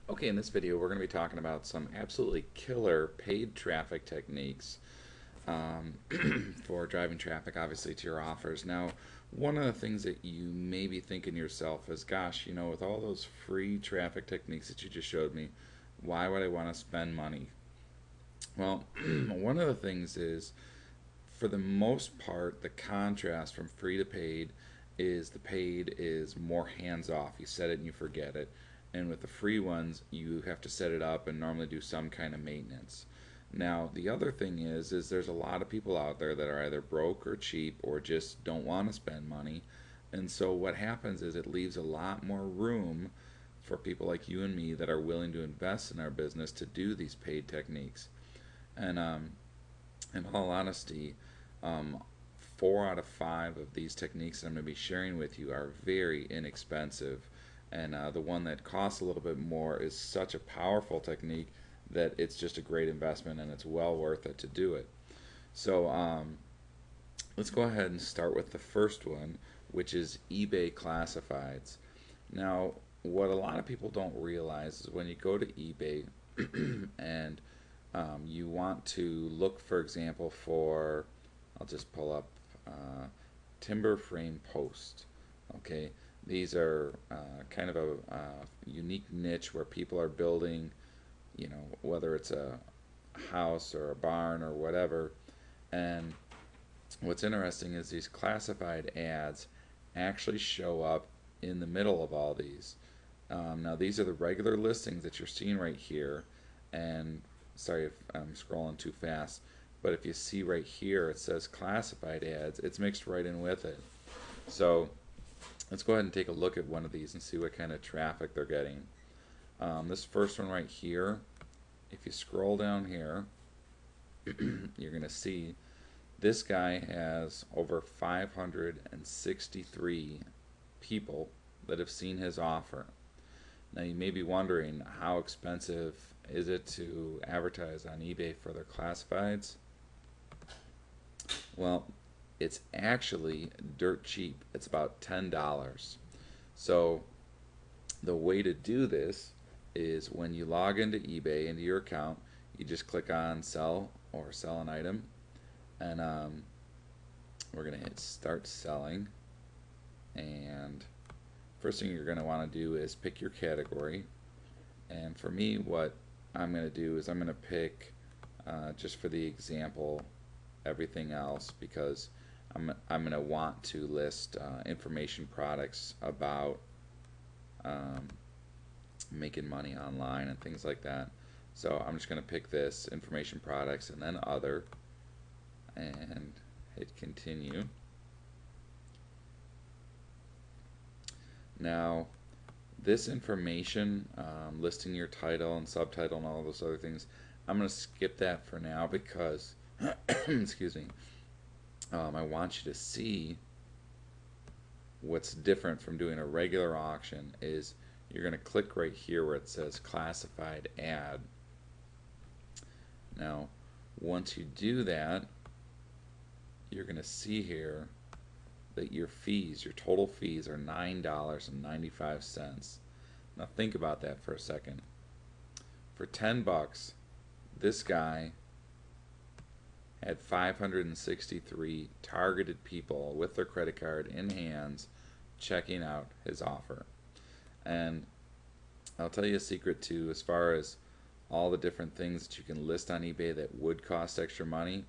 Okay, in this video, we're going to be talking about some absolutely killer paid traffic techniques um, for driving traffic, obviously, to your offers. Now, one of the things that you may be thinking to yourself is, gosh, with all those free traffic techniques that you just showed me, why would I want to spend money? Well, one of the things is, for the most part, the contrast from free to paid is the paid is more hands off. You set it and you forget it. And with the free ones, you have to set it up and normally do some kind of maintenance. Now, the other thing is there's a lot of people out there that are either broke or cheap or just don't want to spend money. And so what happens is it leaves a lot more room for people like you and me that are willing to invest in our business to do these paid techniques. And in all honesty, um, 4 out of 5 of these techniques that I'm going to be sharing with you are very inexpensive. And the one that costs a little bit more is such a powerful technique that it's just a great investment and it's well worth it to do it. So let's go ahead and start with the first one, which is eBay classifieds. Now, what a lot of people don't realize is when you go to eBay and you want to look, for example, for, I'll just pull up timber frame post. Okay, these are kind of a unique niche where people are building, whether it's a house or a barn or whatever. And what's interesting is these classified ads actually show up in the middle of all these. Now, these are the regular listings that you're seeing right here. And sorry if I'm scrolling too fast, but if you see right here, it says classified ads, it's mixed right in with it. So let's go ahead and take a look at one of these and see what kind of traffic they're getting. This first one right here, if you scroll down here, you're going to see this guy has over 563 people that have seen his offer. Now you may be wondering, how expensive is it to advertise on eBay for their classifieds? Well, it's actually dirt cheap. It's about $10. So the way to do this is when you log into eBay, into your account, you just click on sell or sell an item, and we're going to hit start selling. And first thing you're going to want to do is pick your category. And for me, what I'm going to do is I'm going to pick, just for the example, everything else, because I'm going to want to list information products about making money online and things like that. So I'm just going to pick this, information products, and then other, and hit continue. Now, this information, listing your title and subtitle and all those other things, I'm going to skip that for now because, excuse me, I want you to see what's different from doing a regular auction is you're going to click right here where it says classified ad. Now, once you do that, you're going to see here that your fees, your total fees, are $9.95. Now think about that for a second. For 10 bucks, this guy had 563 targeted people with their credit card in hands checking out his offer. And I'll tell you a secret too, as far as all the different things that you can list on eBay that would cost extra money,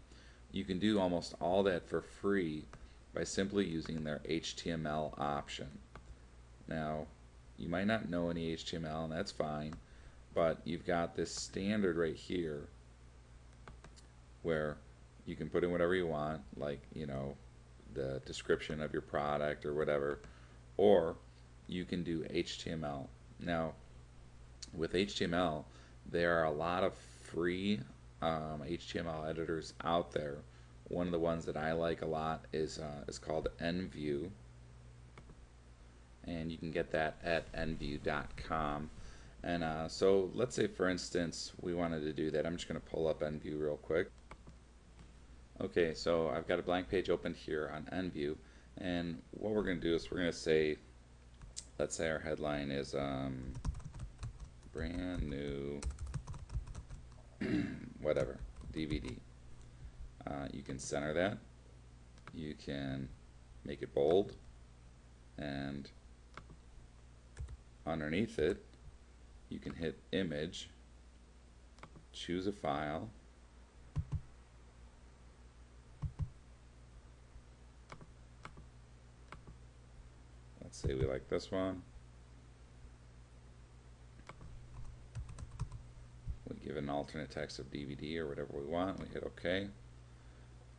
you can do almost all that for free by simply using their HTML option. Now, you might not know any HTML, and that's fine, but you've got this standard right here where you can put in whatever you want, like, the description of your product or whatever, or you can do HTML. Now, with HTML, there are a lot of free HTML editors out there. One of the ones that I like a lot is called NView, and you can get that at nview.com. And so let's say, for instance, we wanted to do that. I'm just going to pull up NView real quick. Okay, so I've got a blank page opened here on NView, and what we're going to do is we're going to say, let's say our headline is brand new whatever DVD. You can center that. You can make it bold, and underneath it you can hit image, choose a file, let's say we like this one, we give it an alternate text of DVD or whatever we want, we hit OK.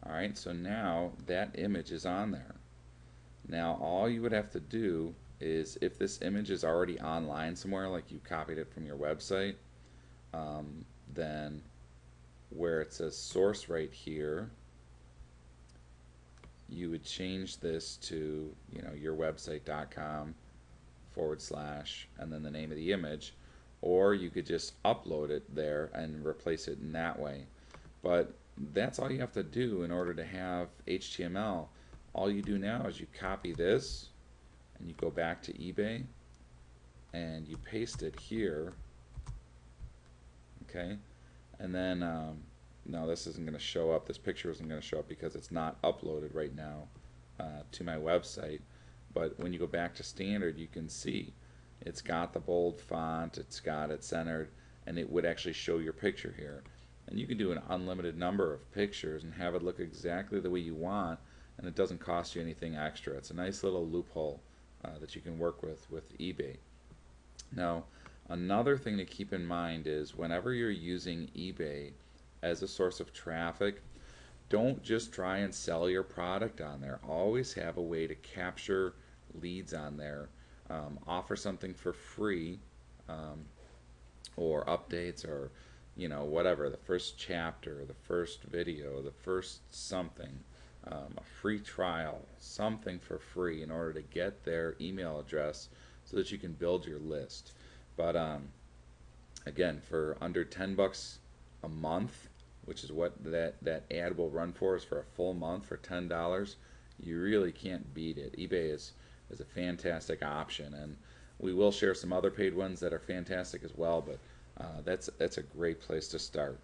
Alright, so now that image is on there. Now all you would have to do is, if this image is already online somewhere, like you copied it from your website, then where it says source right here, you would change this to, you know, yourwebsite.com / and then the name of the image, or you could just upload it there and replace it in that way. But that's all you have to do in order to have HTML. All you do now is you copy this and you go back to eBay and you paste it here, okay, and then no, this isn't going to show up, this picture isn't going to show up because it's not uploaded right now to my website. But when you go back to standard, you can see it's got the bold font, it's got it centered, and it would actually show your picture here. And you can do an unlimited number of pictures and have it look exactly the way you want, and it doesn't cost you anything extra. It's a nice little loophole that you can work with eBay. Now, another thing to keep in mind is whenever you're using eBay as a source of traffic, don't just try and sell your product on there. Always have a way to capture leads on there. Offer something for free, or updates, or you know, whatever, the first chapter, the first video, the first something, a free trial, something for free in order to get their email address so that you can build your list. But again, for under $10 a month, which is what that ad will run for, is for a full month for $10, you really can't beat it. eBay is a fantastic option, and we will share some other paid ones that are fantastic as well, but that's a great place to start.